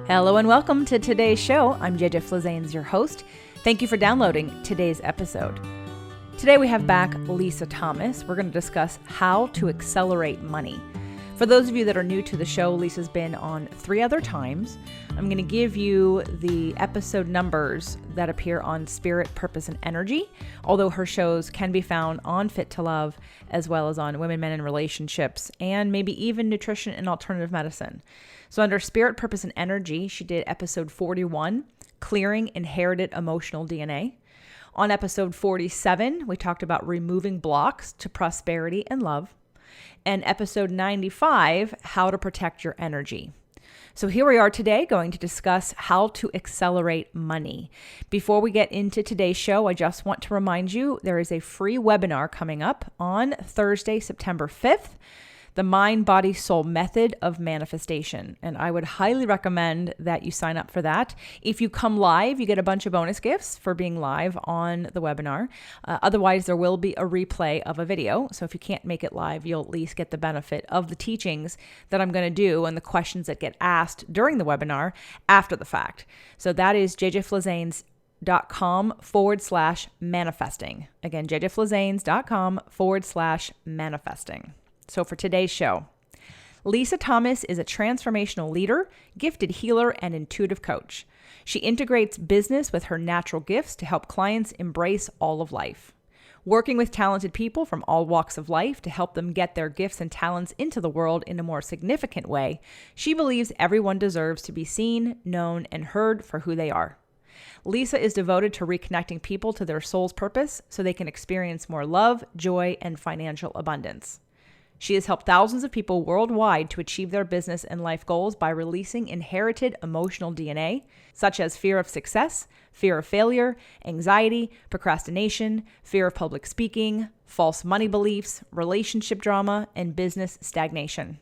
Hello and welcome to today's show. I'm JJ Flizanes, your host. Thank you for downloading today's episode. Today we have back Lisa Thomas. We're going to discuss how to accelerate money. For those of you that are new to the show, Lisa's been on 3 other times. I'm going to give you the episode numbers that appear on Spirit, Purpose, and Energy, although her shows can be found on Fit to Love, as well as on Women, Men, and Relationships, and maybe even Nutrition and Alternative Medicine. So under Spirit, Purpose, and Energy, she did episode 41, Clearing Inherited Emotional DNA. On episode 47, we talked about removing blocks to prosperity and love. And episode 95, How to Protect Your Energy. So here we are today going to discuss how to accelerate money. Before we get into today's show, I just want to remind you there is a free webinar coming up on Thursday, September 5th. The Mind, Body, Soul Method of Manifestation. And I would highly recommend that you sign up for that. If you come live, you get a bunch of bonus gifts for being live on the webinar. Otherwise, there will be a replay of a video. So if you can't make it live, you'll at least get the benefit of the teachings that I'm going to do and the questions that get asked during the webinar after the fact. So that is jjflizanes.com/manifesting. Again, jjflizanes.com/manifesting. So for today's show, Lisa Thomas is a transformational leader, gifted healer, and intuitive coach. She integrates business with her natural gifts to help clients embrace all of life. Working with talented people from all walks of life to help them get their gifts and talents into the world in a more significant way, she believes everyone deserves to be seen, known, and heard for who they are. Lisa is devoted to reconnecting people to their soul's purpose so they can experience more love, joy, and financial abundance. She has helped thousands of people worldwide to achieve their business and life goals by releasing inherited emotional DNA, such as fear of success, fear of failure, anxiety, procrastination, fear of public speaking, false money beliefs, relationship drama, and business stagnation.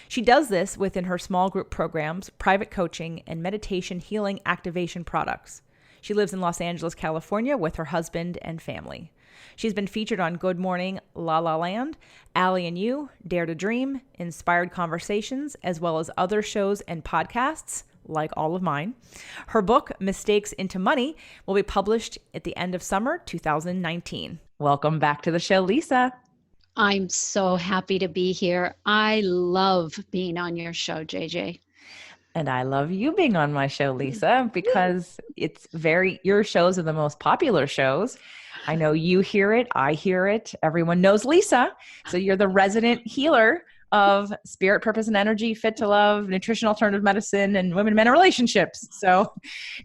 She does this within her small group programs, private coaching, and meditation healing activation products. She lives in Los Angeles, California with her husband and family. She's been featured on Good Morning, LaLa Land, Allie and You, Dare to Dream, Inspired Conversations, as well as other shows and podcasts, like all of mine. Her book, Mistakes into Money, will be published at the end of summer 2019. Welcome back to the show, Lisa. I'm so happy to be here. I love being on your show, JJ. And I love you being on my show, Lisa, because your shows are the most popular shows. I know you hear it. I hear it. Everyone knows Lisa. So you're the resident healer of Spirit, Purpose, and Energy, Fit to Love, Nutrition, Alternative Medicine, and Women, Men, and Relationships. So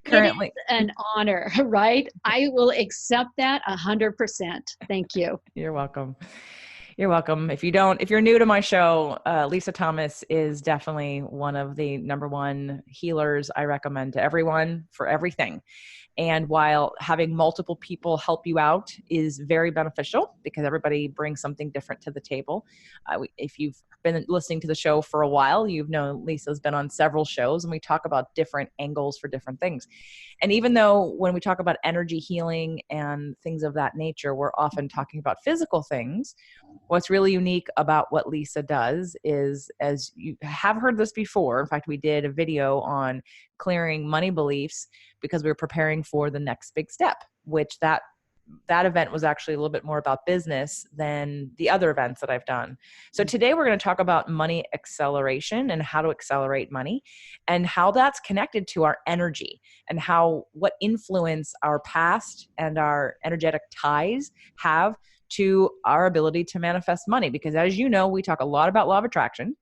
currently. It is an honor, right? I will accept that 100%. Thank you. You're welcome. You're welcome. If you're new to my show, Lisa Thomas is definitely one of the number one healers I recommend to everyone for everything. And while having multiple people help you out is very beneficial because everybody brings something different to the table. If you've been listening to the show for a while, you've known Lisa's been on several shows and we talk about different angles for different things. And even though when we talk about energy healing and things of that nature, we're often talking about physical things, what's really unique about what Lisa does is, as you have heard this before, in fact, we did a video on clearing money beliefs because we were preparing for the next big step, which that event was actually a little bit more about business than the other events that I've done. So today we're going to talk about money acceleration and how to accelerate money and how that's connected to our energy and what influence our past and our energetic ties have to our ability to manifest money. Because as you know, we talk a lot about law of attraction,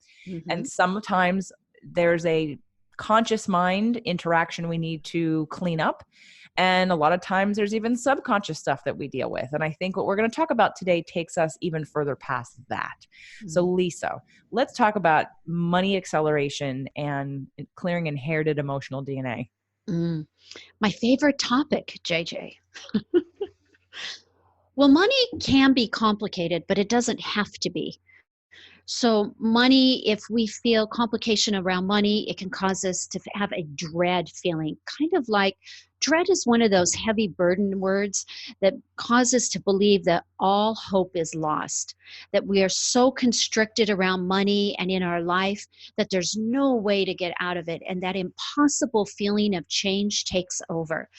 and sometimes there's a conscious mind interaction we need to clean up. And a lot of times there's even subconscious stuff that we deal with. And I think what we're going to talk about today takes us even further past that. So Lisa, let's talk about money acceleration and clearing inherited emotional DNA. My favorite topic, JJ. Well, money can be complicated, but it doesn't have to be. So money, if we feel complication around money, it can cause us to have a dread feeling, kind of like dread is one of those heavy burden words that cause us to believe that all hope is lost, that we are so constricted around money and in our life that there's no way to get out of it. And that impossible feeling of change takes over.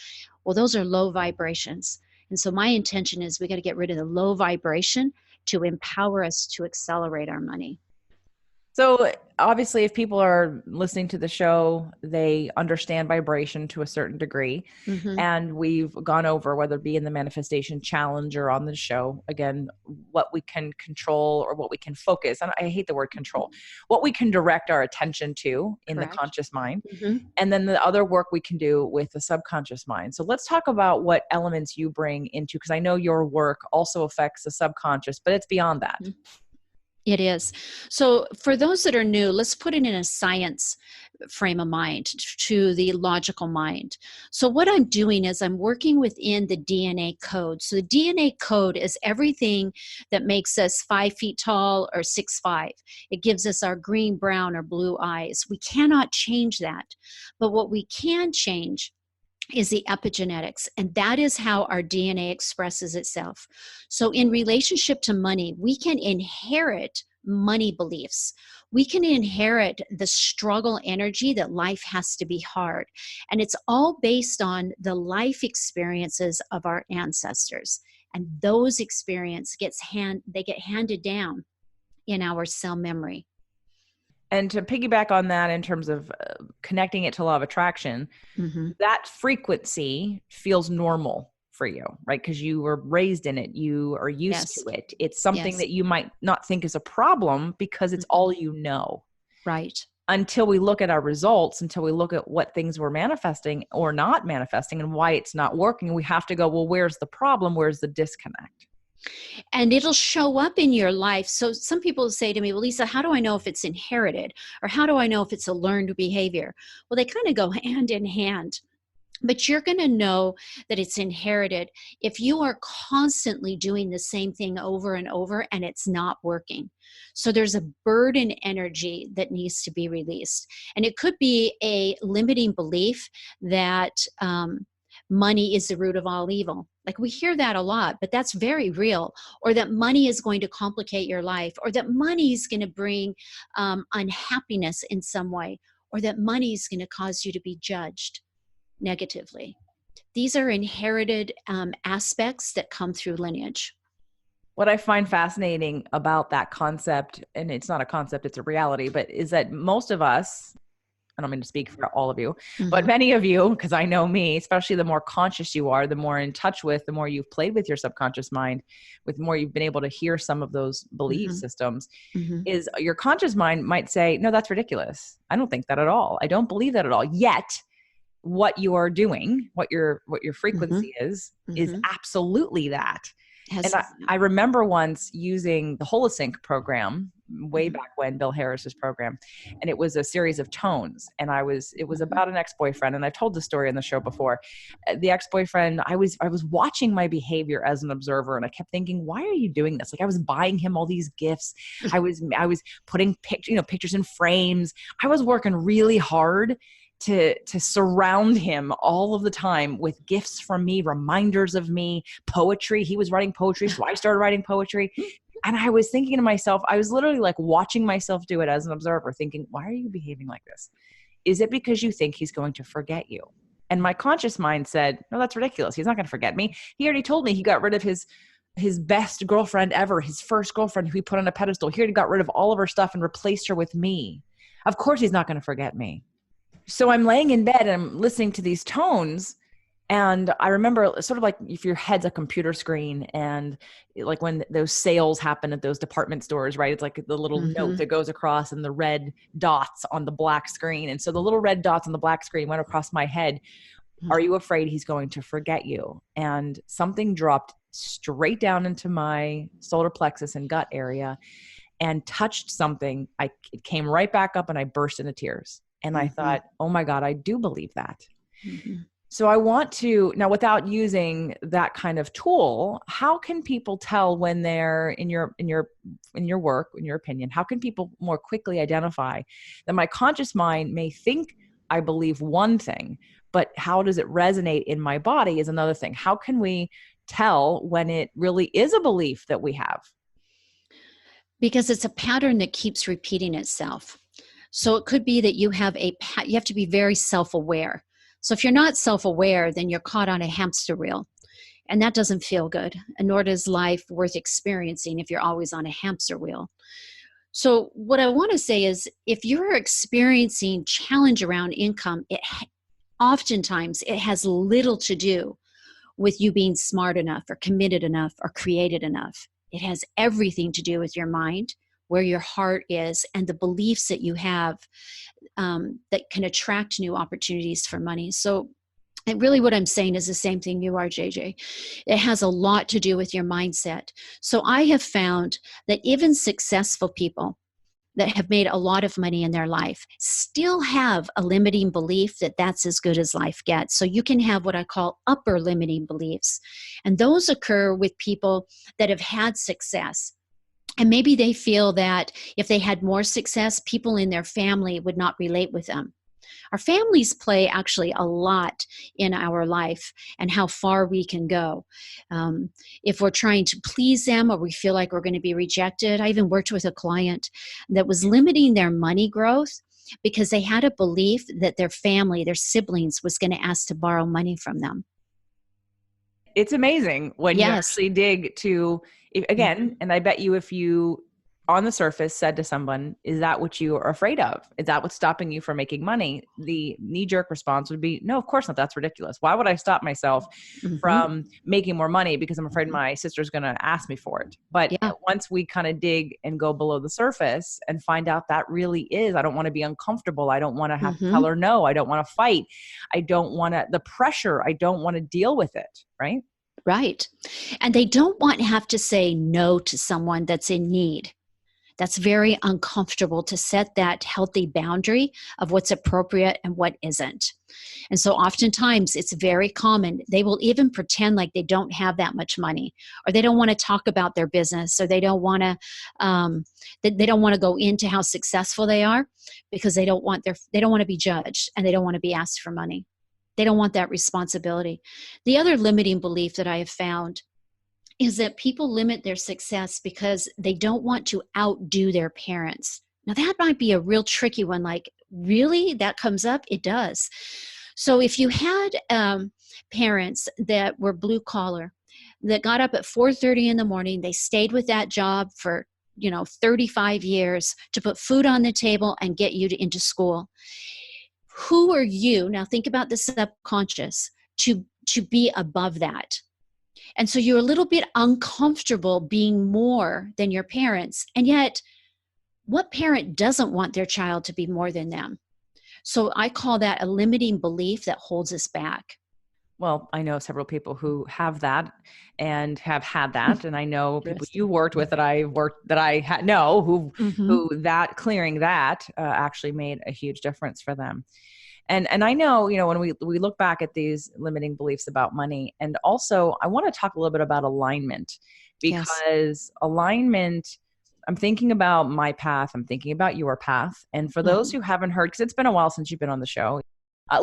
Well, those are low vibrations. And so my intention is we got to get rid of the low vibration to empower us to accelerate our money. So obviously, if people are listening to the show, they understand vibration to a certain degree. Mm-hmm. And we've gone over, whether it be in the manifestation challenge or on the show, again, what we can control or what we can focus. And I hate the word control, what we can direct our attention to in the Correct. conscious mind. Mm-hmm. And then the other work we can do with the subconscious mind. So let's talk about what elements you bring into, because I know your work also affects the subconscious, but it's beyond that. Mm-hmm. It is. So for those that are new, let's put it in a science frame of mind to the logical mind. So what I'm doing is I'm working within the DNA code. So the DNA code is everything that makes us 5 feet tall or 6'5". It gives us our green, brown, or blue eyes. We cannot change that. But what we can change is the epigenetics, and that is how our DNA expresses itself. So in relationship to money, we can inherit money beliefs. We can inherit the struggle energy that life has to be hard. And it's all based on the life experiences of our ancestors. And those experiences get handed down in our cell memory. And to piggyback on that in terms of connecting it to law of attraction, Mm-hmm. that frequency feels normal for you, right? Because you were raised in it, you are used Yes. to it. It's something Yes. that you might not think is a problem because it's all you know. Right. Until we look at our results, until we look at what things we're manifesting or not manifesting and why it's not working, we have to go, well, where's the problem? Where's the disconnect? And it'll show up in your life. So some people say to me, well, Lisa, how do I know if it's inherited? Or how do I know if it's a learned behavior? Well, they kind of go hand in hand. But you're going to know that it's inherited if you are constantly doing the same thing over and over and it's not working. So there's a burden energy that needs to be released. And it could be a limiting belief that money is the root of all evil. Like we hear that a lot, but that's very real. Or that money is going to complicate your life, or that money is going to bring unhappiness in some way, or that money is going to cause you to be judged negatively. These are inherited aspects that come through lineage. What I find fascinating about that concept, and it's not a concept, it's a reality, but is that most of us, I don't mean to speak for all of you, but many of you, because I know me, especially the more conscious you are, the more in touch with, the more you've played with your subconscious mind, with the more you've been able to hear some of those belief systems, is your conscious mind might say, no, that's ridiculous. I don't think that at all. I don't believe that at all. Yet what you are doing, what your frequency is absolutely that. Yes. And I remember once using the Holosync program way back when, Bill Harris's program, and it was a series of tones. And it was about an ex-boyfriend. And I've told the story on the show before. The ex-boyfriend, I was watching my behavior as an observer, and I kept thinking, why are you doing this? Like I was buying him all these gifts. I was putting pictures in frames. I was working really hard to surround him all of the time with gifts from me, reminders of me, poetry. He was writing poetry, so I started writing poetry. And I was thinking to myself, I was literally like watching myself do it as an observer, thinking, why are you behaving like this? Is it because you think he's going to forget you? And my conscious mind said, no, that's ridiculous. He's not going to forget me. He already told me he got rid of his best girlfriend ever, his first girlfriend who he put on a pedestal. He already got rid of all of her stuff and replaced her with me. Of course he's not going to forget me. So I'm laying in bed and I'm listening to these tones. And I remember sort of like if your head's a computer screen and like when those sales happen at those department stores, right? It's like the little note that goes across and the red dots on the black screen. And so the little red dots on the black screen went across my head. Are you afraid he's going to forget you? And something dropped straight down into my solar plexus and gut area and touched something. It came right back up and I burst into tears. And I thought, oh my God, I do believe that. So I want to now, without using that kind of tool, how can people tell when they're in your work, in your opinion, how can people more quickly identify that my conscious mind may think I believe one thing, but how does it resonate in my body is another thing. How can we tell when it really is a belief that we have? Because it's a pattern that keeps repeating itself. So it could be that you have you have to be very self-aware. So if you're not self-aware, then you're caught on a hamster wheel. And that doesn't feel good. And nor does life worth experiencing if you're always on a hamster wheel. So what I want to say is if you're experiencing challenge around income, oftentimes it has little to do with you being smart enough or committed enough or created enough. It has everything to do with your mind, where your heart is, and the beliefs that you have that can attract new opportunities for money. So, and really what I'm saying is the same thing you are, JJ. It has a lot to do with your mindset. So I have found that even successful people that have made a lot of money in their life still have a limiting belief that that's as good as life gets. So you can have what I call upper limiting beliefs. And those occur with people that have had success. And maybe they feel that if they had more success, people in their family would not relate with them. Our families play actually a lot in our life and how far we can go. If we're trying to please them or we feel like we're going to be rejected. I even worked with a client that was limiting their money growth because they had a belief that their family, their siblings, was going to ask to borrow money from them. It's amazing when you Yes. actually dig to, again, and I bet you if you on the surface said to someone, is that what you are afraid of? Is that what's stopping you from making money? The knee-jerk response would be, no, of course not. That's ridiculous. Why would I stop myself Mm-hmm. from making more money because I'm afraid my sister's going to ask me for it? But Yeah. once we kind of dig and go below the surface and find out that really is, I don't want to be uncomfortable. I don't want to have to tell Mm-hmm. her no. I don't want to fight. I don't want to, the pressure, I don't want to deal with it. Right? Right. And they don't want to have to say no to someone that's in need. That's very uncomfortable to set that healthy boundary of what's appropriate and what isn't. And so oftentimes it's very common. They will even pretend like they don't have that much money, or they don't want to talk about their business, or they don't want to they don't want to go into how successful they are because they don't want to be judged, and they don't want to be asked for money. They don't want that responsibility. The other limiting belief that I have found is that people limit their success because they don't want to outdo their parents. Now, that might be a real tricky one. Like, really? That comes up? It does. So, if you had parents that were blue collar, that got up at 4:30 in the morning, they stayed with that job for 35 years to put food on the table and get you into school. Who are you? Now, think about the subconscious to be above that. And so you're a little bit uncomfortable being more than your parents. And yet, what parent doesn't want their child to be more than them? So I call that a limiting belief that holds us back. Well, I know several people who have that and have had that, and I know people you Interesting. worked with that I know Mm-hmm. who that clearing that actually made a huge difference for them. And I know, when we look back at these limiting beliefs about money, and also I want to talk a little bit about alignment, Yes. because alignment, I'm thinking about my path, I'm thinking about your path. And for those Mm-hmm. who haven't heard, because it's been a while since you've been on the show,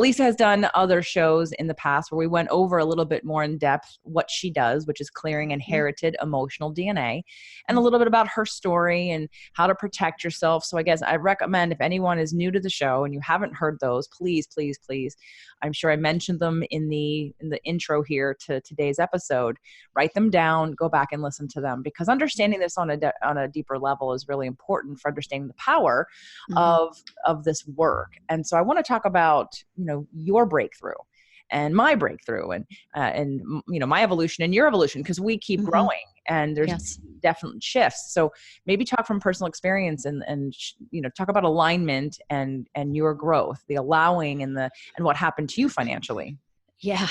Lisa has done other shows in the past where we went over a little bit more in depth what she does, which is clearing inherited emotional DNA, and a little bit about her story and how to protect yourself. So I guess I recommend, if anyone is new to the show and you haven't heard those, please, please, please, I'm sure I mentioned them in the intro here to today's episode. Write them down, go back and listen to them, because understanding this on a deeper level is really important for understanding the power Mm-hmm. of this work. And so I want to talk about, your breakthrough and my breakthrough, and my evolution and your evolution, because we keep Mm-hmm. growing and there's Yes. definite shifts. So maybe talk from personal experience and talk about alignment and your growth, the allowing and what happened to you financially. Yeah.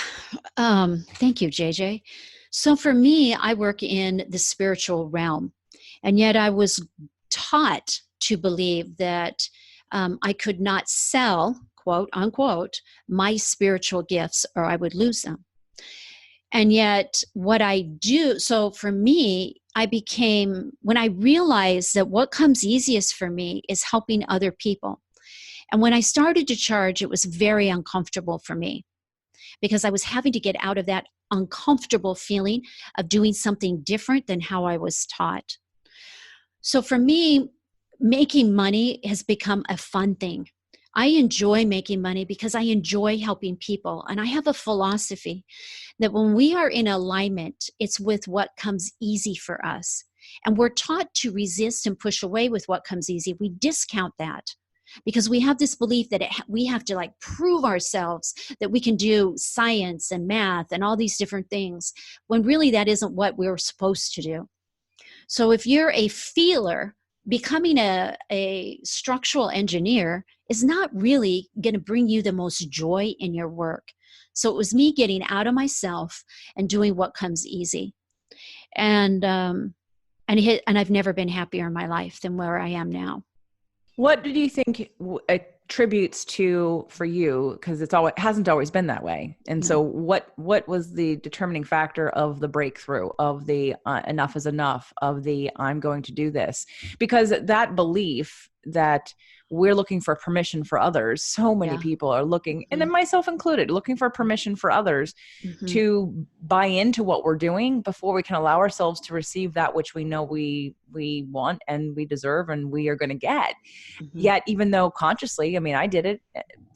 Thank you, JJ. So for me, I work in the spiritual realm, and yet I was taught to believe that I could not sell, quote unquote, my spiritual gifts or I would lose them. And yet what I do, so for me, when I realized that what comes easiest for me is helping other people. And when I started to charge, it was very uncomfortable for me because I was having to get out of that uncomfortable feeling of doing something different than how I was taught. So for me, making money has become a fun thing. I enjoy making money because I enjoy helping people. And I have a philosophy that when we are in alignment, it's with what comes easy for us. And we're taught to resist and push away with what comes easy. We discount that because we have this belief that we have to like prove ourselves that we can do science and math and all these different things, when really that isn't what we're supposed to do. So if you're a feeler, becoming a structural engineer is not really going to bring you the most joy in your work. So it was me getting out of myself and doing what comes easy. And I've never been happier in my life than where I am now. What did you think attributes to for you? Because it hasn't always been that way. And No. so what was the determining factor of the breakthrough, of the enough is enough, of the I'm going to do this? Because that belief that we're looking for permission for others, so many people are looking, and then myself included, looking for permission for others to buy into what we're doing before we can allow ourselves to receive that which we know we want and we deserve and we are going to get. Yet, even though consciously, I mean, I did it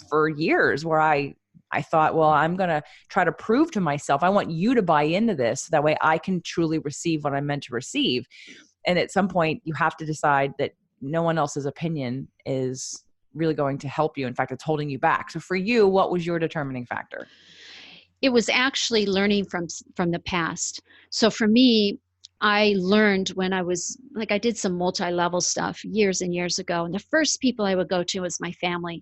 for years where I thought, well, I'm going to try to prove to myself, I want you to buy into this. So that way I can truly receive what I'm meant to receive. And at some point you have to decide that no one else's opinion is really going to help you. In fact, it's holding you back. So for you, what was your determining factor? It was actually learning from the past. So for me, I learned when I did some multi-level stuff years and years ago. And the first people I would go to was my family.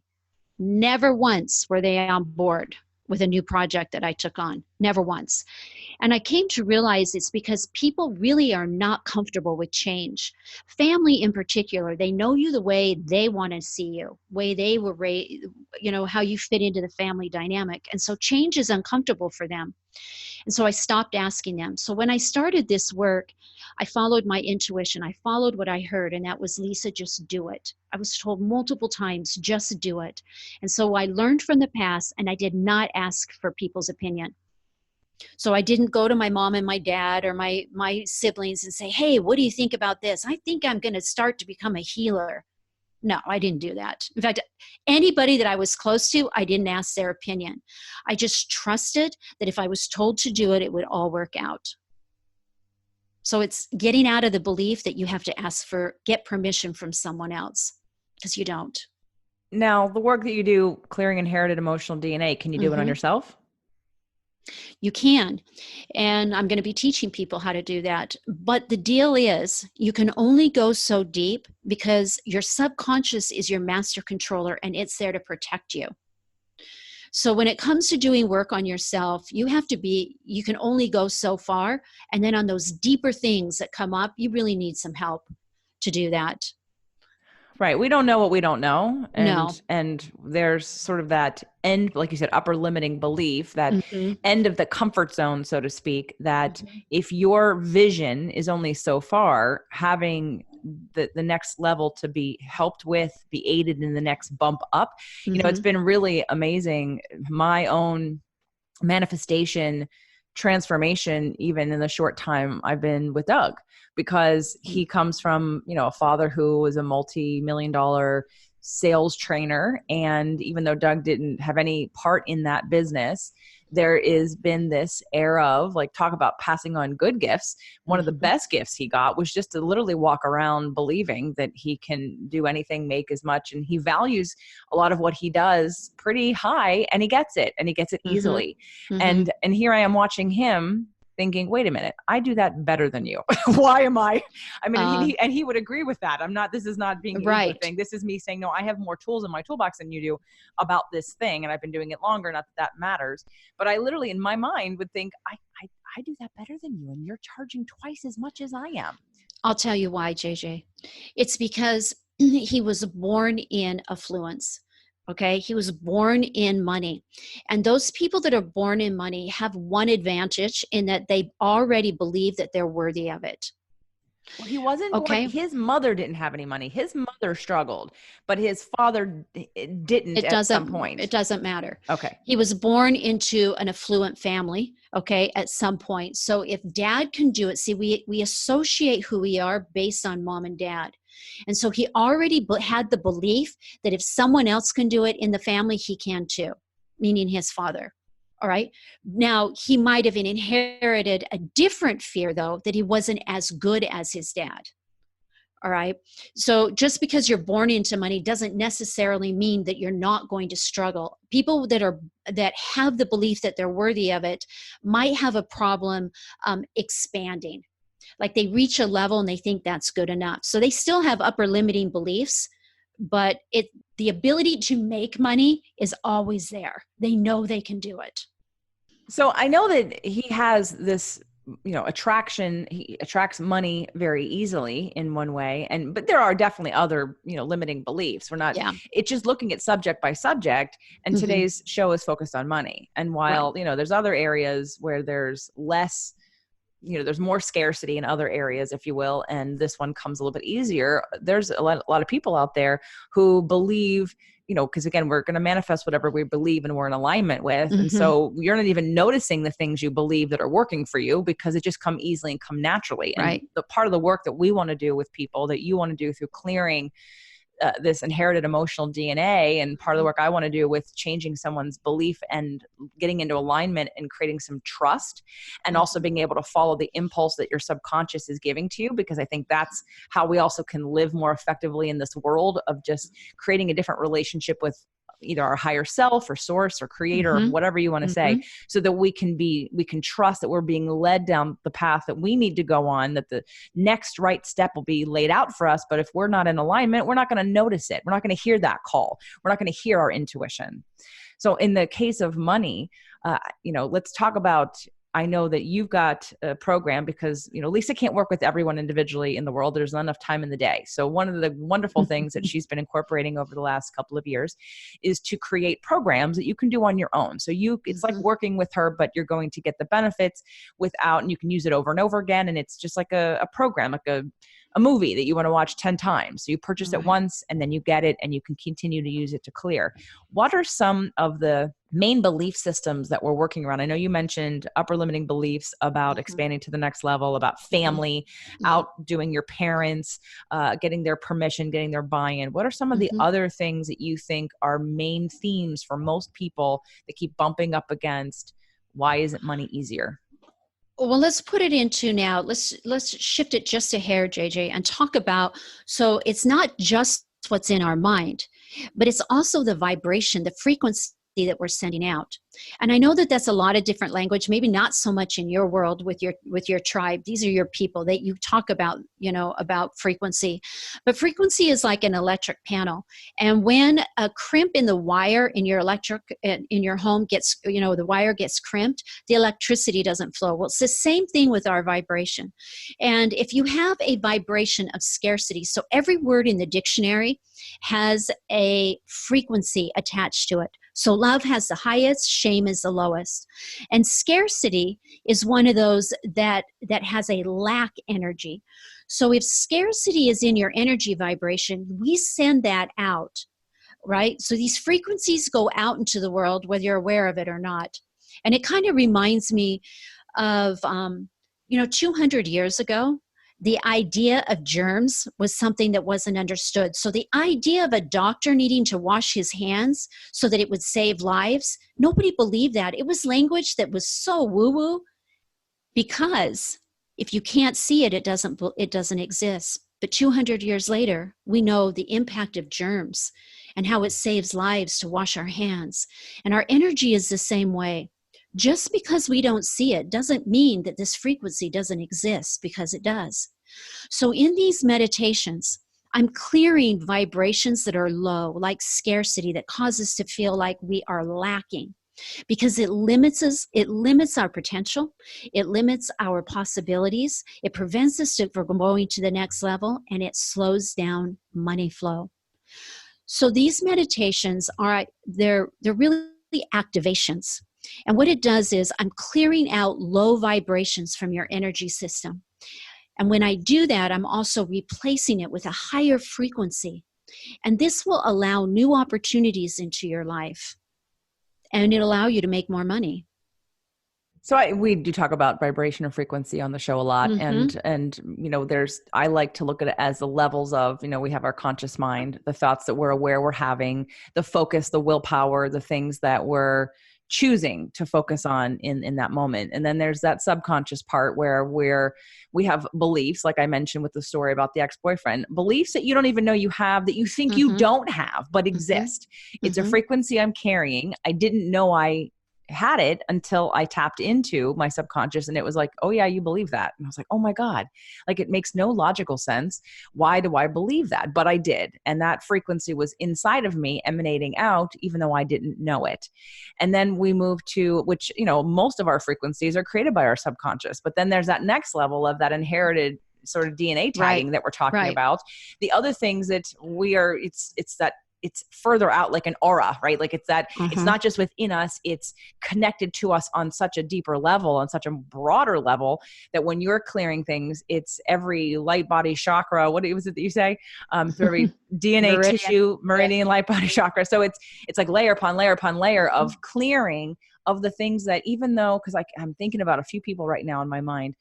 Never once were they on board with a new project that I took on. Never once. And I came to realize it's because people really are not comfortable with change. Family in particular, they know you the way they want to see you, way they were raised, how you fit into the family dynamic. And so change is uncomfortable for them. And so I stopped asking them. So when I started this work, I followed my intuition. I followed what I heard, and that was, Lisa, just do it. I was told multiple times, just do it. And so I learned from the past, and I did not ask for people's opinion. So I didn't go to my mom and my dad or my siblings and say, hey, what do you think about this? I think I'm going to start to become a healer. No, I didn't do that. In fact, anybody that I was close to, I didn't ask their opinion. I just trusted that if I was told to do it, it would all work out. So it's getting out of the belief that you have to get permission from someone else, because you don't. Now, the work that you do, clearing inherited emotional DNA, can you do it on yourself? You can. And I'm going to be teaching people how to do that. But the deal is, you can only go so deep because your subconscious is your master controller and it's there to protect you. So when it comes to doing work on yourself, you can only go so far. And then on those deeper things that come up, you really need some help to do that. Right. We don't know what we don't know. No. And there's sort of that end, like you said, upper limiting belief, that end of the comfort zone, so to speak, that if your vision is only so far, having the next level to be helped with, be aided in the next bump up, it's been really amazing. My own manifestation, transformation, even in the short time I've been with Doug, because he comes from, a father who was a multi-million-dollar sales trainer. And even though Doug didn't have any part in that business, there is been this era of, like, talk about passing on good gifts. One of the best gifts he got was just to literally walk around believing that he can do anything, make as much. And he values a lot of what he does pretty high, and he gets it easily. And here I am watching him thinking, wait a minute, I do that better than you. Why am I mean, he would agree with that. This is not being right. ego thing. This is me saying, no, I have more tools in my toolbox than you do about this thing. And I've been doing it longer. Not that matters. But I literally, in my mind, would think, I do that better than you. And you're charging twice as much as I am. I'll tell you why, JJ. It's because he was born in affluence. Okay. He was born in money. And those people that are born in money have one advantage in that they already believe that they're worthy of it. Well, he wasn't born. Okay. His mother didn't have any money. His mother struggled, but his father didn't It at some doesn't, it point. doesn't matter. Okay. He was born into an affluent family, okay, at some point. So if dad can do it, see, we associate who we are based on mom and dad. And so he already had the belief that if someone else can do it in the family, he can too, meaning his father. All right. Now, he might have inherited a different fear, though, that he wasn't as good as his dad. All right. So just because you're born into money doesn't necessarily mean that you're not going to struggle. People that have the belief that they're worthy of it might have a problem expanding. Like they reach a level and they think that's good enough. So they still have upper limiting beliefs, but the ability to make money is always there. They know they can do it. So I know that he has this, attraction. He attracts money very easily in one way. But there are definitely other, limiting beliefs. We're not, Yeah. it's just looking at subject by subject. And Mm-hmm. today's show is focused on money. And while, Right. there's other areas where there's less, there's more scarcity in other areas, if you will. And this one comes a little bit easier. There's a lot of people out there who believe, because again, we're going to manifest whatever we believe and we're in alignment with. Mm-hmm. And so you're not even noticing the things you believe that are working for you because it just come easily and come naturally. Right. And the part of the work that we want to do with people, that you want to do through clearing this inherited emotional DNA, and part of the work I want to do with changing someone's belief and getting into alignment and creating some trust, and also being able to follow the impulse that your subconscious is giving to you, because I think that's how we also can live more effectively in this world of just creating a different relationship with either our higher self or source or creator, Mm-hmm. or whatever you want to Mm-hmm. say, so that we can trust that we're being led down the path that we need to go on, that the next right step will be laid out for us. But if we're not in alignment, we're not going to notice it. We're not going to hear that call. We're not going to hear our intuition. So in the case of money, let's talk about, I know that you've got a program because, Lisa can't work with everyone individually in the world. There's not enough time in the day. So one of the wonderful things that she's been incorporating over the last couple of years is to create programs that you can do on your own. So it's like working with her, but you're going to get the benefits without, and you can use it over and over again. And it's just like a program, like a movie that you want to watch 10 times. So you purchase it once and then you get it and you can continue to use it to clear. What are some of the main belief systems that we're working around? I know you mentioned upper limiting beliefs about expanding to the next level, about family, outdoing your parents, getting their permission, getting their buy-in. What are some of the other things that you think are main themes for most people that keep bumping up against, why isn't money easier? Well, let's put it into now. Let's shift it just a hair, JJ, and talk about, so it's not just what's in our mind, but it's also the vibration, the frequency that we're sending out. And I know that that's a lot of different language, maybe not so much in your world with your tribe. These are your people that you talk about, about frequency. But frequency is like an electric panel. And when a crimp in the wire in your in your home gets, the wire gets crimped, the electricity doesn't flow. Well, it's the same thing with our vibration. And if you have a vibration of scarcity, so every word in the dictionary has a frequency attached to it. So love has the highest, shame is the lowest. And scarcity is one of those that has a lack energy. So if scarcity is in your energy vibration, we send that out, right? So these frequencies go out into the world, whether you're aware of it or not. And it kind of reminds me of, 200 years ago, the idea of germs was something that wasn't understood. So the idea of a doctor needing to wash his hands so that it would save lives, nobody believed that. It was language that was so woo-woo, because if you can't see it, it doesn't exist. But 200 years later, we know the impact of germs and how it saves lives to wash our hands. And our energy is the same way. Just because we don't see it doesn't mean that this frequency doesn't exist, because it does. So in these meditations, I'm clearing vibrations that are low, like scarcity, that cause us to feel like we are lacking, because it limits us, it limits our potential, it limits our possibilities, it prevents us from going to the next level, and it slows down money flow. So these meditations they're really activations. And what it does is I'm clearing out low vibrations from your energy system. And when I do that, I'm also replacing it with a higher frequency. And this will allow new opportunities into your life. And it'll allow you to make more money. So we do talk about vibration and frequency on the show a lot. Mm-hmm. And, I like to look at it as the levels of, we have our conscious mind, the thoughts that we're aware we're having, the focus, the willpower, the things that we're choosing to focus on in that moment. And then there's that subconscious part where we have beliefs, like I mentioned with the story about the ex-boyfriend, beliefs that you don't even know you have, that you think you Mm-hmm. don't have, but Mm-hmm. exist. It's a Mm-hmm. frequency I'm carrying. I didn't know I had it until I tapped into my subconscious, and it was like, oh yeah, you believe that. And I was like, oh my God, like it makes no logical sense. Why do I believe that? But I did. And that frequency was inside of me emanating out, even though I didn't know it. And then we moved to, which, most of our frequencies are created by our subconscious, but then there's that next level of that inherited sort of DNA tagging Right. that we're talking Right. about. The other things that it's that it's further out, like an aura, right? Like it's Uh-huh. not just within us, it's connected to us on such a deeper level, on such a broader level, that when you're clearing things, it's every light body chakra. What was it that you say? Through every DNA Meridian. tissue, meridian, light body chakra. So it's like layer upon layer upon layer of clearing of the things that, even though, because I'm thinking about a few people right now in my mind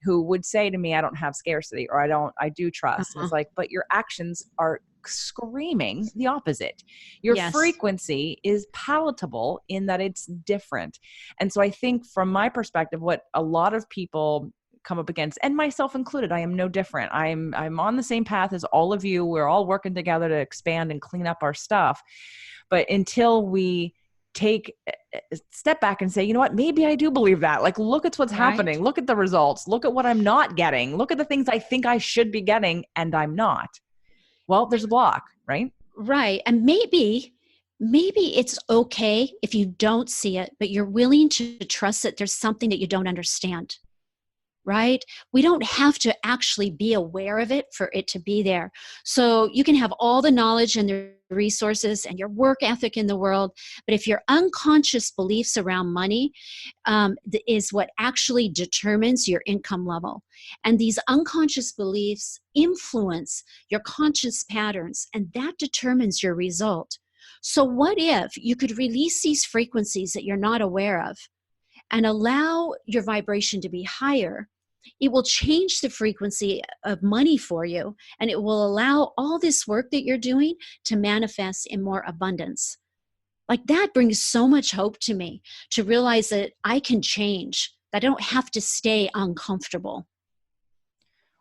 who would say to me, I don't have scarcity, or I do trust. And Uh-huh. it's like, but your actions are screaming the opposite. Your Yes. frequency is palatable in that it's different. And so I think from my perspective, what a lot of people come up against, and myself included, I am no different. I'm on the same path as all of you. We're all working together to expand and clean up our stuff. But until we take a step back and say, you know what, maybe I do believe that. Like, look at what's happening. Look at the results. Look at what I'm not getting. Look at the things I think I should be getting and I'm not. Well, there's a block, right? Right. And maybe it's okay if you don't see it, but you're willing to trust that there's something that you don't understand. Right? We don't have to actually be aware of it for it to be there. So you can have all the knowledge and the resources and your work ethic in the world, but if your unconscious beliefs around money is what actually determines your income level. And these unconscious beliefs influence your conscious patterns, and that determines your result. So what if you could release these frequencies that you're not aware of and allow your vibration to be higher? It will change the frequency of money for you, and it will allow all this work that you're doing to manifest in more abundance. Like, that brings so much hope to me, to realize that I can change, that I don't have to stay uncomfortable.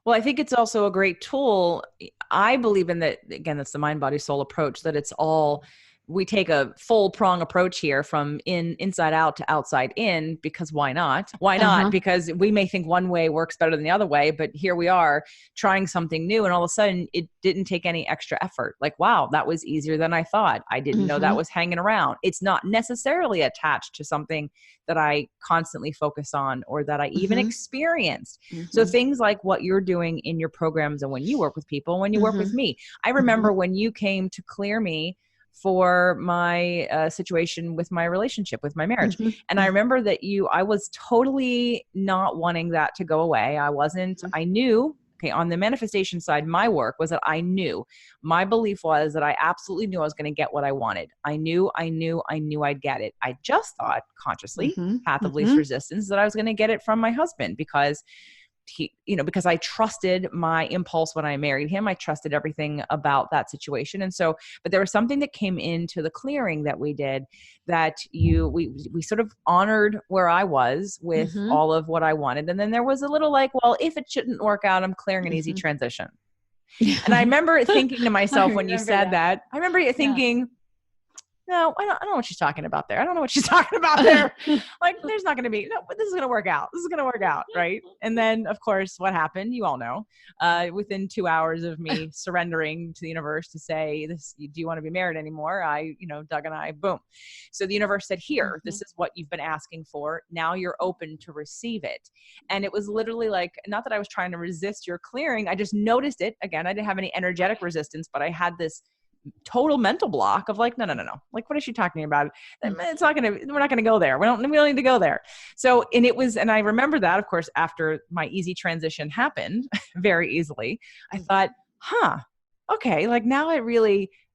Well, I think it's also a great tool. I believe in that. Again, that's the mind, body, soul approach, that it's all, we take a full prong approach here from inside out to outside in, because why not? Why not? Uh-huh. Because we may think one way works better than the other way, but here we are trying something new, and all of a sudden it didn't take any extra effort. Like, wow, that was easier than I thought. I didn't know that Mm-hmm. was hanging around. It's not necessarily attached to something that I constantly focus on or that I even Mm-hmm. experienced. So Mm-hmm. things like what you're doing in your programs, and when you work with people, when you work with Mm-hmm. me, I remember when you came to clear me for my situation with my relationship, with my marriage. And I Mm-hmm. remember that I was totally not wanting that to go away. I knew, okay, on the manifestation side, my work was that I knew, my belief was that I absolutely knew I was going to get what I wanted. I knew I'd get it. I just thought consciously, Mm-hmm. path of least Mm-hmm. resistance, that I was going to get it from my husband, because because I trusted my impulse when I married him. I trusted everything about that situation. And so, but there was something that came into the clearing that we did, that we sort of honored where I was with Mm-hmm. all of what I wanted. And then there was a little like, well, if it shouldn't work out, I'm clearing an easy Mm-hmm. transition. And I Yeah. remember thinking to I myself when you remember said that. that, I remember Yeah. thinking, no, I don't know what she's talking about there. I don't know what she's talking about there. Like, there's not going to be, no, but this is going to work out. This is going to work out. Right. And then, of course, what happened, you all know, within 2 hours of me surrendering to the universe to say this, do you want to be married anymore? Doug and I, boom. So the universe said, here, Mm-hmm. this is what you've been asking for. Now you're open to receive it. And it was literally like, not that I was trying to resist your clearing. I just noticed it. Again, I didn't have any energetic resistance, but I had this total mental block of like, no. Like, what is she talking about? It's not going to, we're not going to go there. We don't need to go there. So, and I remember that, of course, after my easy transition happened very easily, I thought, okay, like now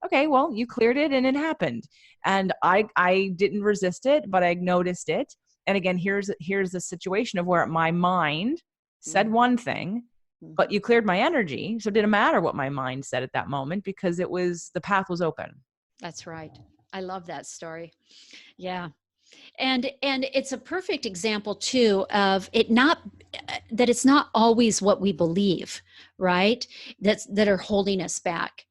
okay, well, you cleared it and it happened. And I didn't resist it, but I noticed it. And again, here's the situation of where my mind said one thing, but you cleared my energy. So it didn't matter what my mind said at that moment because the path was open. That's right. I love that story. Yeah. And it's a perfect example too of it not that it's not always what we believe, right? That are holding us back.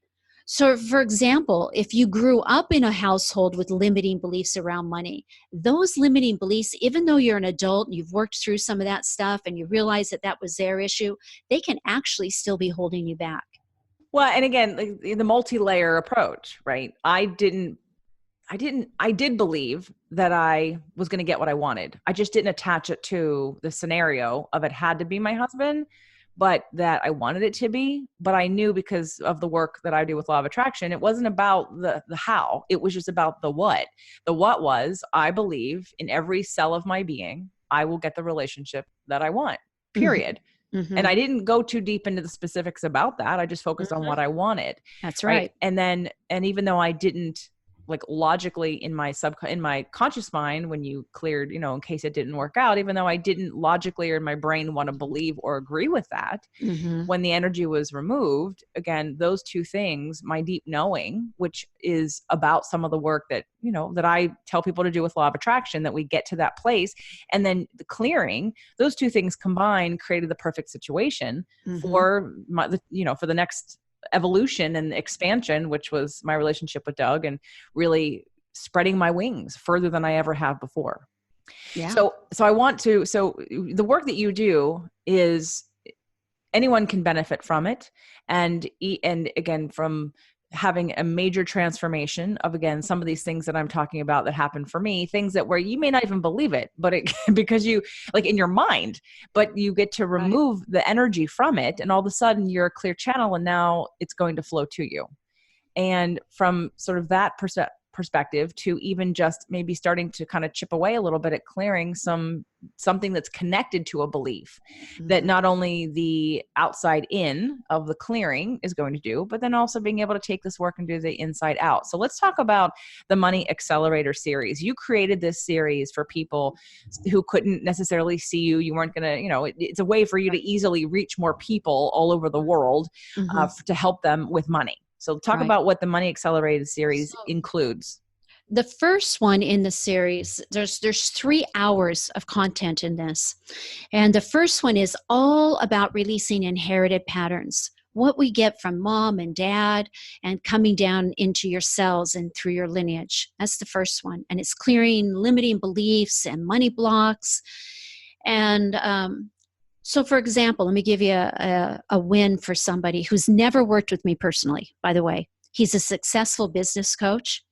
So for example, if you grew up in a household with limiting beliefs around money, those limiting beliefs, even though you're an adult and you've worked through some of that stuff and you realize that was their issue, they can actually still be holding you back. Well, and again, like the multi-layer approach, right? I did believe that I was going to get what I wanted. I just didn't attach it to the scenario of it had to be my husband, but that I wanted it to be. But I knew because of the work that I do with law of attraction, it wasn't about the how, it was just about the what. The what was, I believe in every cell of my being, I will get the relationship that I want, period. Mm-hmm. And I didn't go too deep into the specifics about that. I just focused on what I wanted. That's right. And even though I didn't like logically in my conscious mind, when you cleared, in case it didn't work out, even though I didn't logically or in my brain want to believe or agree with that, when the energy was removed, again, those two things, my deep knowing, which is about some of the work that, that I tell people to do with law of attraction, that we get to that place. And then the clearing, those two things combined created the perfect situation for for the next evolution and expansion, which was my relationship with Doug and really spreading my wings further than I ever have before. Yeah. So the work that you do is anyone can benefit from it. And again, from having a major transformation of, again, some of these things that I'm talking about that happened for me, things that where you may not even believe it, but because you like in your mind, but you get to remove the energy from it. And all of a sudden you're a clear channel and now it's going to flow to you. And from sort of that perspective to even just maybe starting to kind of chip away a little bit at clearing something that's connected to a belief that not only the outside in of the clearing is going to do, but then also being able to take this work and do the inside out. So let's talk about the Money Accelerator series. You created this series for people who couldn't necessarily see you. You weren't going to, it's a way for you to easily reach more people all over the world to help them with money. So talk about what the Money Accelerated series includes. The first one in the series, there's 3 hours of content in this. And the first one is all about releasing inherited patterns, what we get from mom and dad and coming down into your cells and through your lineage. That's the first one. And it's clearing limiting beliefs and money blocks. And so, for example, let me give you a win for somebody who's never worked with me personally, by the way. He's a successful business coach.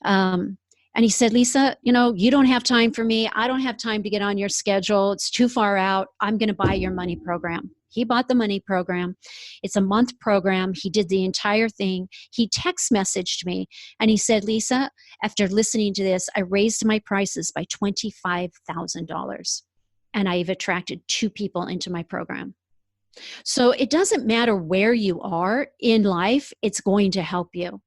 And he said, Lisa, you don't have time for me. I don't have time to get on your schedule. It's too far out. I'm going to buy your money program. He bought the money program. It's a month program. He did the entire thing. He text messaged me and he said, Lisa, after listening to this, I raised my prices by $25,000. And I've attracted 2 people into my program. So it doesn't matter where you are in life, it's going to help you.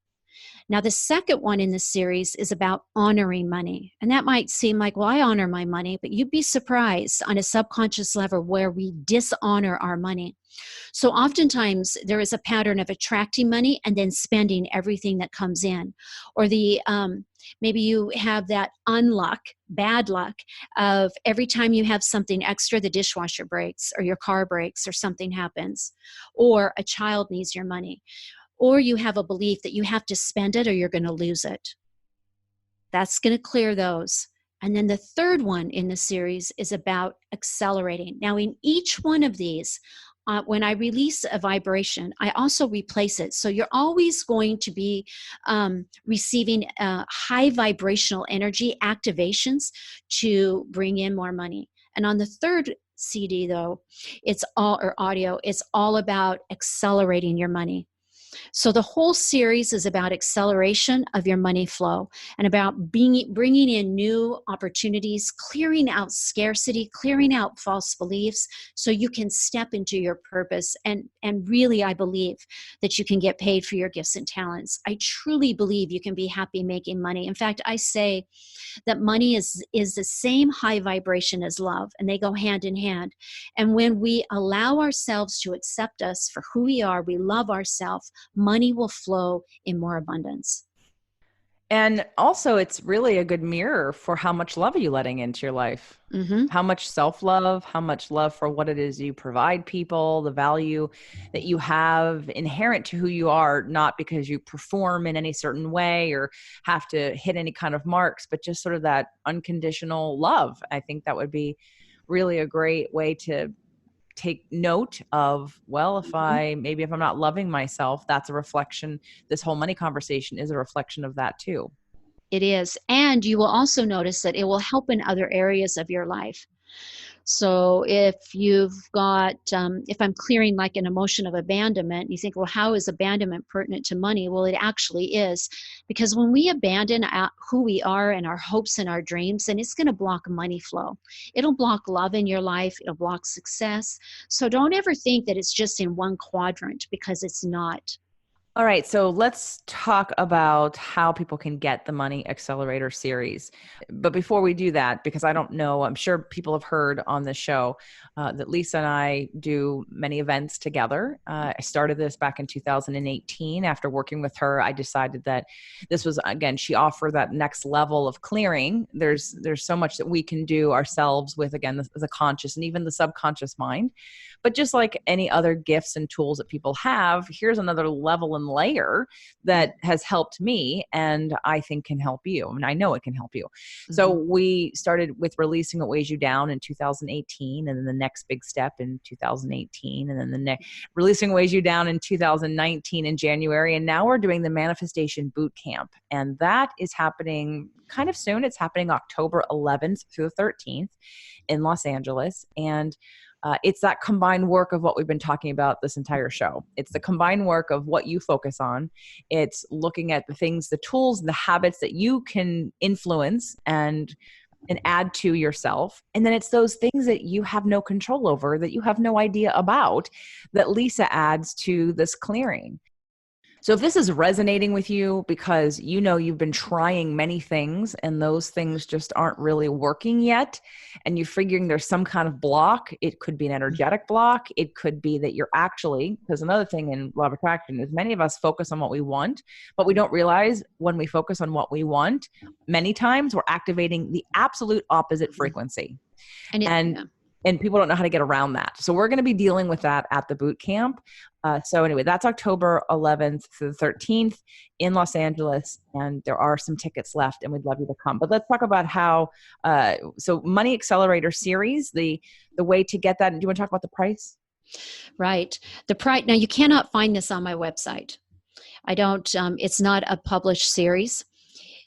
Now, the second one in the series is about honoring money. And that might seem like, well, I honor my money, but you'd be surprised on a subconscious level where we dishonor our money. So oftentimes there is a pattern of attracting money and then spending everything that comes in. Or maybe you have that bad luck of every time you have something extra, the dishwasher breaks or your car breaks or something happens, or a child needs your money. Or you have a belief that you have to spend it or you're going to lose it. That's going to clear those. And then the third one in the series is about accelerating. Now, in each one of these, when I release a vibration, I also replace it. So you're always going to be receiving high vibrational energy activations to bring in more money. And on the third CD, though, it's all about accelerating your money. So the whole series is about acceleration of your money flow and about bringing in new opportunities, clearing out scarcity, clearing out false beliefs so you can step into your purpose. And really, I believe that you can get paid for your gifts and talents. I truly believe you can be happy making money. In fact, I say that money is the same high vibration as love, and they go hand in hand. And when we allow ourselves to accept us for who we are, we love ourselves, money will flow in more abundance. And also, it's really a good mirror for how much love are you letting into your life? Mm-hmm. How much self-love, how much love for what it is you provide people, the value that you have inherent to who you are, not because you perform in any certain way or have to hit any kind of marks, but just sort of that unconditional love. I think that would be really a great way to take note of, well, if Mm-hmm. I'm not loving myself, that's a reflection. This whole money conversation is a reflection of that too. It is. And you will also notice that it will help in other areas of your life. So if you've got, if I'm clearing like an emotion of abandonment, you think, well, how is abandonment pertinent to money? Well, it actually is, because when we abandon who we are and our hopes and our dreams, then it's going to block money flow. It'll block love in your life. It'll block success. So don't ever think that it's just in one quadrant, because it's not. All right, so let's talk about how people can get the Money Accelerator series. But before we do that, because I don't know, I'm sure people have heard on this show that Lisa and I do many events together. I started this back in 2018. After working with her, I decided that this was, again, she offered that next level of clearing. There's so much that we can do ourselves with, again, the conscious and even the subconscious mind. But just like any other gifts and tools that people have, here's another level and layer that has helped me and I think can help you. I mean, I know it can help you. So Mhm. we started with releasing what weighs you down in 2018, and then the next big step in 2018, and then the next releasing what weighs you down in 2019 in January. And now we're doing the manifestation boot camp. And that is happening kind of soon. It's happening October 11th through the 13th in Los Angeles. And it's that combined work of what we've been talking about this entire show. It's the combined work of what you focus on. It's looking at the things, the tools, and the habits that you can influence and add to yourself. And then it's those things that you have no control over, that you have no idea about, that Lisa adds to this clearing. So if this is resonating with you because you know you've been trying many things and those things just aren't really working yet, and you're figuring there's some kind of block, it could be an energetic block. It could be that you're actually, because another thing in law of attraction is many of us focus on what we want, but we don't realize when we focus on what we want, many times we're activating the absolute opposite frequency. And it, And yeah. and people don't know how to get around that. So we're going to be dealing with that at the boot camp. So anyway, that's October 11th through the 13th in Los Angeles, and there are some tickets left, and we'd love you to come. But let's talk about how. So Money Accelerator series, the way to get that. Do you want to talk about the price? Right. The price. Now you cannot find this on my website. I don't. It's not a published series.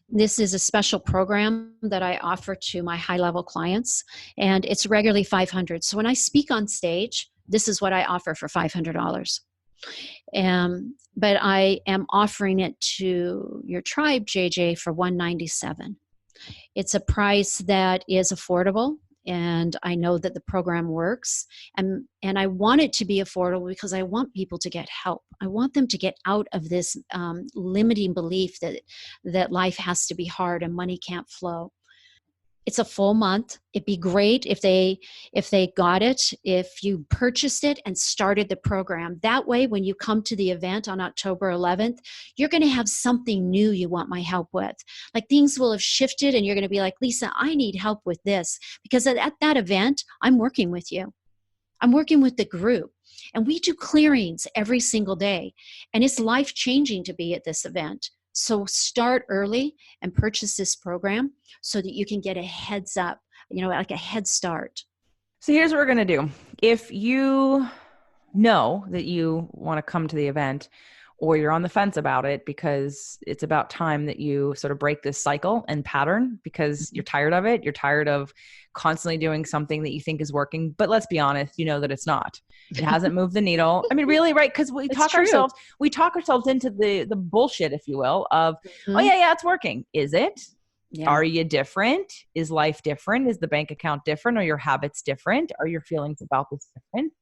This is a special program that I offer to my high level clients, and it's regularly $500. So when I speak on stage, this is what I offer for $500. But I am offering it to your tribe, JJ, for $197. It's a price that is affordable, and I know that the program works, and I want it to be affordable because I want people to get help. I want them to get out of this limiting belief that life has to be hard and money can't flow. It's a full month. It'd be great if they got it, if you purchased it and started the program. That way, when you come to the event on October 11th, you're going to have something new you want my help with. Like things will have shifted and you're going to be like, Lisa, I need help with this. Because at that event, I'm working with you. I'm working with the group. And we do clearings every single day. And it's life-changing to be at this event. So start early and purchase this program so that you can get a heads up, like a head start. So here's what we're going to do. If you know that you want to come to the event, or you're on the fence about it because it's about time that you sort of break this cycle and pattern because you're tired of it. You're tired of constantly doing something that you think is working. But let's be honest, you know that it's not. It hasn't moved the needle. I mean, really, right? Because It's true. we talk ourselves into the bullshit, if you will, of, oh Mhm. yeah, it's working. Is it? Yeah. Are you different? Is life different? Is the bank account different? Are your habits different? Are your feelings about this different?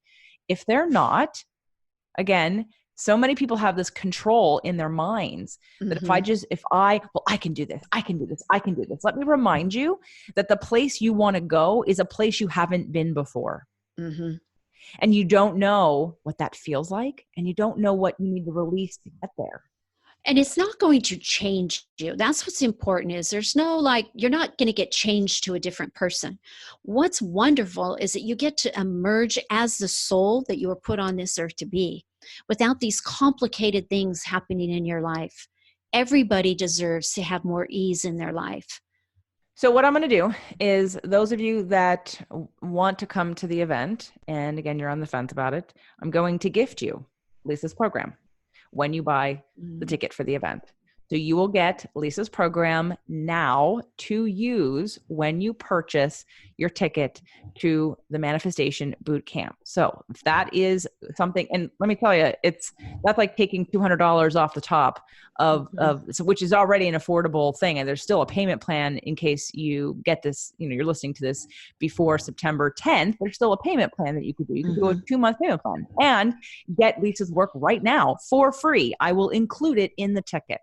If they're not, again, so many people have this control in their minds that Mhm. I can do this, I can do this, I can do this. Let me remind you that the place you want to go is a place you haven't been before. Mhm. And you don't know what that feels like. And you don't know what you need to release to get there. And it's not going to change you. That's what's important is there's no like you're not going to get changed to a different person. What's wonderful is that you get to emerge as the soul that you were put on this earth to be without these complicated things happening in your life. Everybody deserves to have more ease in their life. So what I'm going to do is those of you that want to come to the event, and again, you're on the fence about it, I'm going to gift you Lisa's program when you buy the Mm. ticket for the event. So you will get Lisa's program now to use when you purchase your ticket to the manifestation boot camp. So if that is something, and let me tell you, that's like taking $200 off the top Mhm. so which is already an affordable thing. And there's still a payment plan in case you get this, you're listening to this before September 10th. There's still a payment plan that you could do. You could do a Mhm. 2-month payment plan and get Lisa's work right now for free. I will include it in the ticket.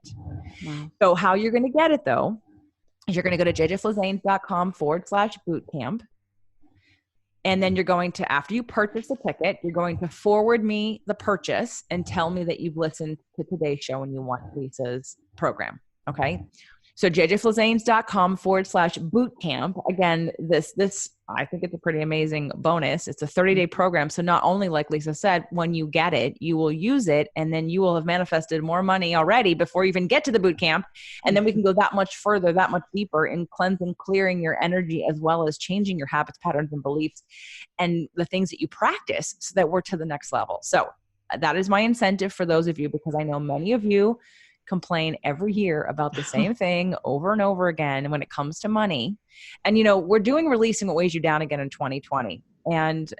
Wow. So how you're going to get it though, is you're going to go to jjflazanes.com/bootcamp. And then you're going to, after you purchase the ticket, you're going to forward me the purchase and tell me that you've listened to today's show and you want Lisa's program. Okay. So jjflazanes.com/bootcamp. Again, this I think it's a pretty amazing bonus. It's a 30-day program. So not only, like Lisa said, when you get it, you will use it, and then you will have manifested more money already before you even get to the boot camp. And then we can go that much further, that much deeper in cleansing, clearing your energy, as well as changing your habits, patterns, and beliefs, and the things that you practice so that we're to the next level. So that is my incentive for those of you, because I know many of you complain every year about the same thing over and over again. And when it comes to money, and we're doing releasing what weighs you down again in 2020. And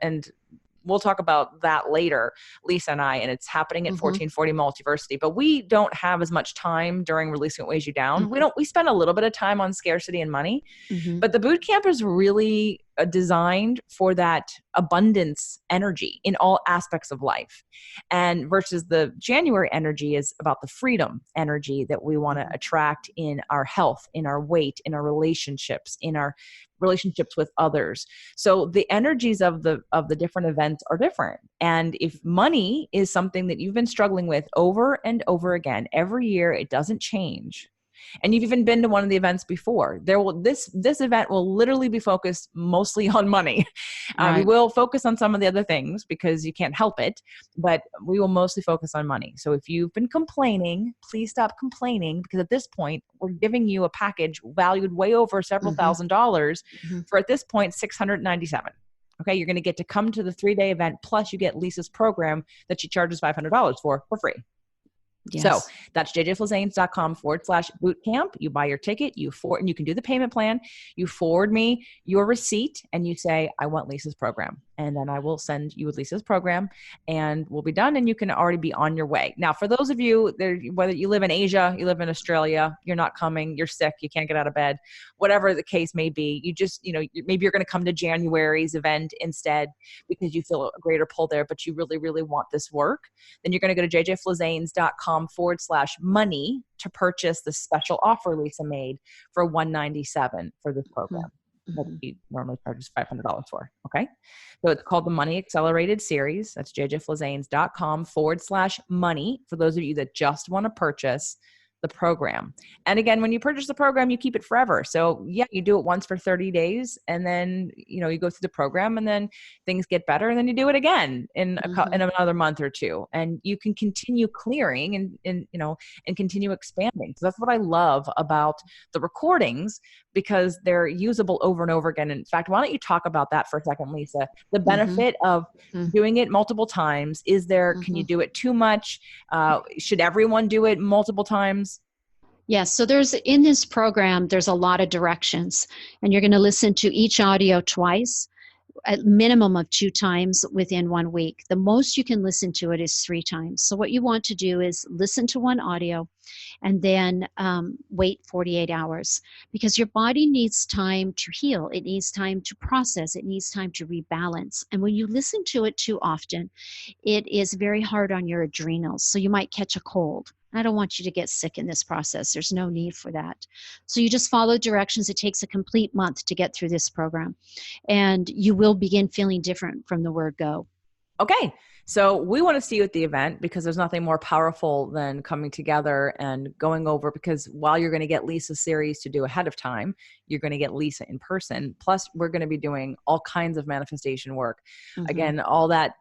we'll talk about that later, Lisa and I, and it's happening at Mhm. 1440 Multiversity. But we don't have as much time during releasing what weighs you down. Mhm. We spend a little bit of time on scarcity and money, Mhm. but the boot camp is really designed for that abundance energy in all aspects of life. And versus the January energy is about the freedom energy that we want to attract in our health, in our weight, in our relationships, in our relationships with others. So the energies of the different events are different. And if money is something that you've been struggling with over and over again, every year it doesn't change, and you've even been to one of the events before, this event will literally be focused mostly on money. We Right. will focus on some of the other things because you can't help it, but we will mostly focus on money. So if you've been complaining, please stop complaining, because at this point we're giving you a package valued way over several Mhm. $1,000s Mhm. for, at this point, $697. Okay, you're going to get to come to the 3-day event, plus you get Lisa's program that she charges $500 for free. So Yes. that's jjflazanes.com/bootcamp. You buy your ticket, and you can do the payment plan. You forward me your receipt and you say, I want Lisa's program. And then I will send you Lisa's program and we'll be done. And you can already be on your way. Now, for those of you there, whether you live in Asia, you live in Australia, you're not coming, you're sick, you can't get out of bed, whatever the case may be, you just, maybe you're going to come to January's event instead because you feel a greater pull there, but you really, really want this work. Then you're going to go to jjflazanes.com/money to purchase the special offer Lisa made for $197 for this program that Mhm. she normally charges $500 for. Okay. So it's called the Money Accelerated Series. That's jjflazanes.com/money for those of you that just want to purchase the program. And again, when you purchase the program, you keep it forever. So yeah, you do it once for 30 days and then, you go through the program and then things get better and then you do it again in in another month or two. And you can continue clearing and continue expanding. So that's what I love about the recordings, because they're usable over and over again. In fact, why don't you talk about that for a second, Lisa? The benefit of doing it multiple times. Can you do it too much? Should everyone do it multiple times? Yes. So in this program, there's a lot of directions, and you're going to listen to each audio twice, at minimum of 2 times within 1 week. The most you can listen to it is 3 times. So what you want to do is listen to one audio and then wait 48 hours, because your body needs time to heal. It needs time to process. It needs time to rebalance. And when you listen to it too often, it is very hard on your adrenals. So you might catch a cold. I don't want you to get sick in this process. There's no need for that. So you just follow directions. It takes a complete month to get through this program, and you will begin feeling different from the word go. Okay. So we want to see you at the event, because there's nothing more powerful than coming together and going over, because while you're going to get Lisa's series to do ahead of time, you're going to get Lisa in person. Plus we're going to be doing all kinds of manifestation work. Again, all that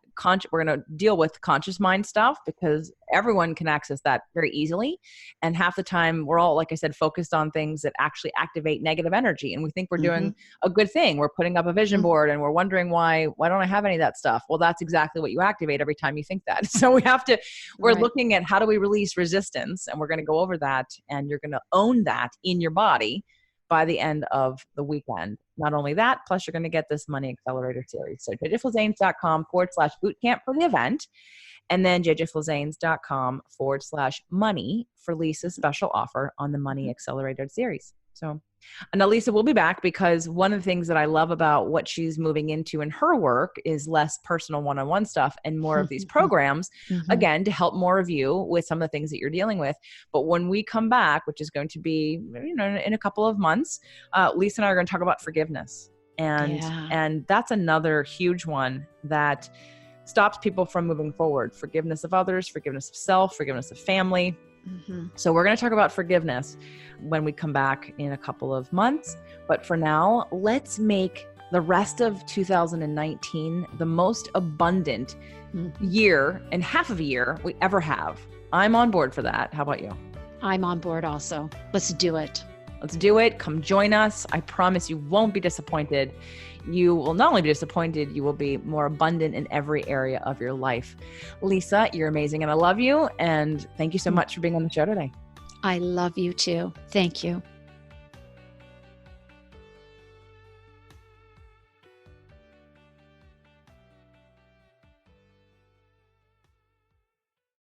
we're going to deal with conscious mind stuff, because everyone can access that very easily. And half the time we're all, like I said, focused on things that actually activate negative energy. And we think we're doing a good thing. We're putting up a vision board and we're wondering why don't I have any of that stuff? Well, that's exactly what you activate every time you think that. So we're looking at how do we release resistance, and we're going to go over that, and you're going to own that in your body by the end of the weekend. Not only that, plus you're going to get this Money Accelerator series. So jjflizanes.com/bootcamp for the event. And then jjflizanes.com/money for Lisa's special offer on the Money Accelerator series. So, now Lisa will be back, because one of the things that I love about what she's moving into in her work is less personal one-on-one stuff and more of these programs, again, to help more of you with some of the things that you're dealing with. But when we come back, which is going to be, in a couple of months, Lisa and I are going to talk about forgiveness. And that's another huge one that stops people from moving forward. Forgiveness of others, forgiveness of self, forgiveness of family. So we're going to talk about forgiveness when we come back in a couple of months. But for now, let's make the rest of 2019 the most abundant year and half of a year we ever have. I'm on board for that. How about you? I'm on board also. Let's do it. Let's do it. Come join us. I promise you won't be disappointed. You will not only be disappointed, you will be more abundant in every area of your life. Lisa, you're amazing and I love you. And thank you so much for being on the show today. I love you too. Thank you.